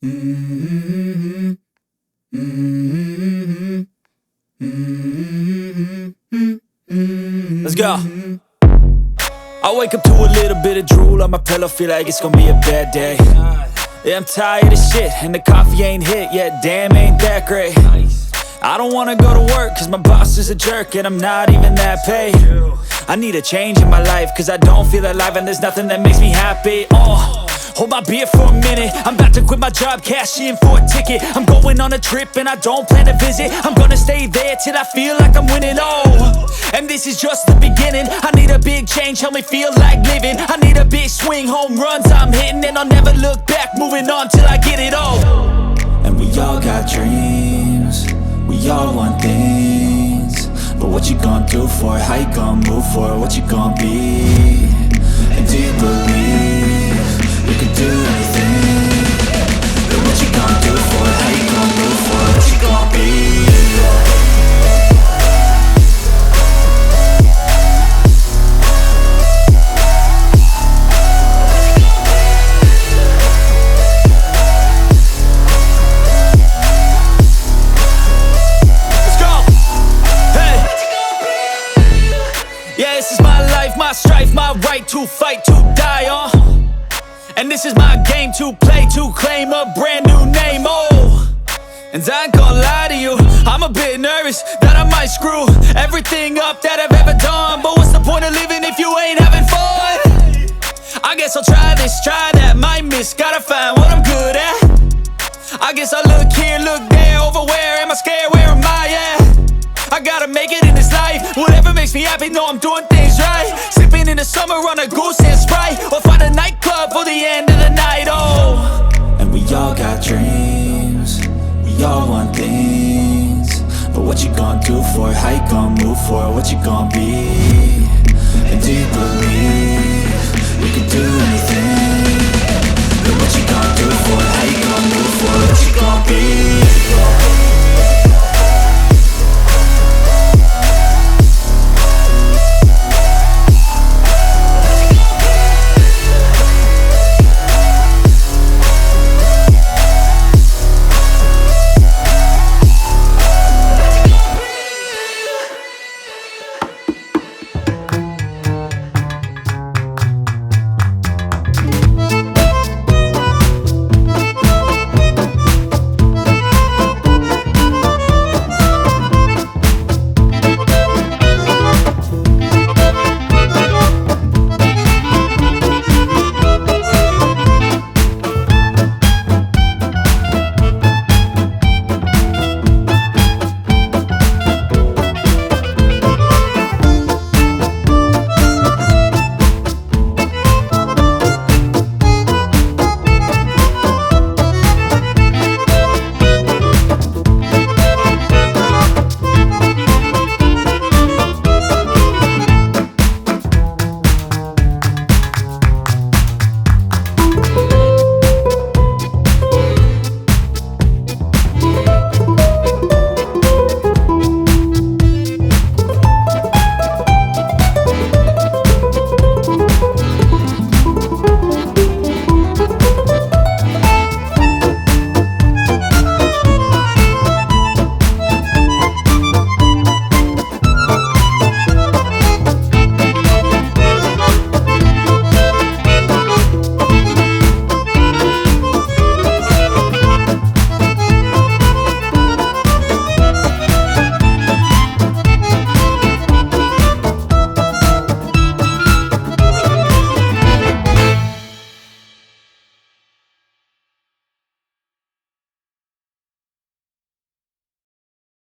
Mm-hmm. Mm-hmm. Mm-hmm. Let's go. I wake up to a little bit of drool on my pillow, feel like it's gonna be a bad day. Yeah, I'm tired of shit, and the coffee ain't hit yet, damn, ain't that great. I don't wanna go to work, cause my boss is a jerk, and I'm not even that paid. I need a change in my life, cause I don't feel alive, and there's nothing that makes me happy. Hold my beer for a minute, I'm about to quit my job, cash in for a ticket. I'm going on a trip and I don't plan to visit. I'm gonna stay there till I feel like I'm winning, and this is just the beginning. I need a big change, help me feel like living. I need a big swing, home runs I'm hitting, and I'll never look back, moving on till I get it all. And we all got dreams, we all want things, but what you gonna do for it? How you gonna move for it? What you gonna be? And do you believe you can do anything? But what you gonna do for it? How you gonna move for it? What you gonna be? Yeah, this is my life, my strife, my right to fight, to die on. And this is my game to play, to claim a brand new name, And I ain't gonna lie to you, I'm a bit nervous that I might screw everything up that I've ever done. But what's the point of living if you ain't having fun? I guess I'll try this, try that, might miss, gotta find what I'm good at. I guess I look here, look there, over where am I scared, where am I at? I gotta make it in this life, whatever makes me happy, know I'm doing things right. Sipping in the summer on a goose and Sprite, or find a nightclub for the end of the night, And we all got dreams, we all want things, but what you gonna do for it? How you gonna move for it? What you gonna be? And do you believe you can do anything? But what you gonna do?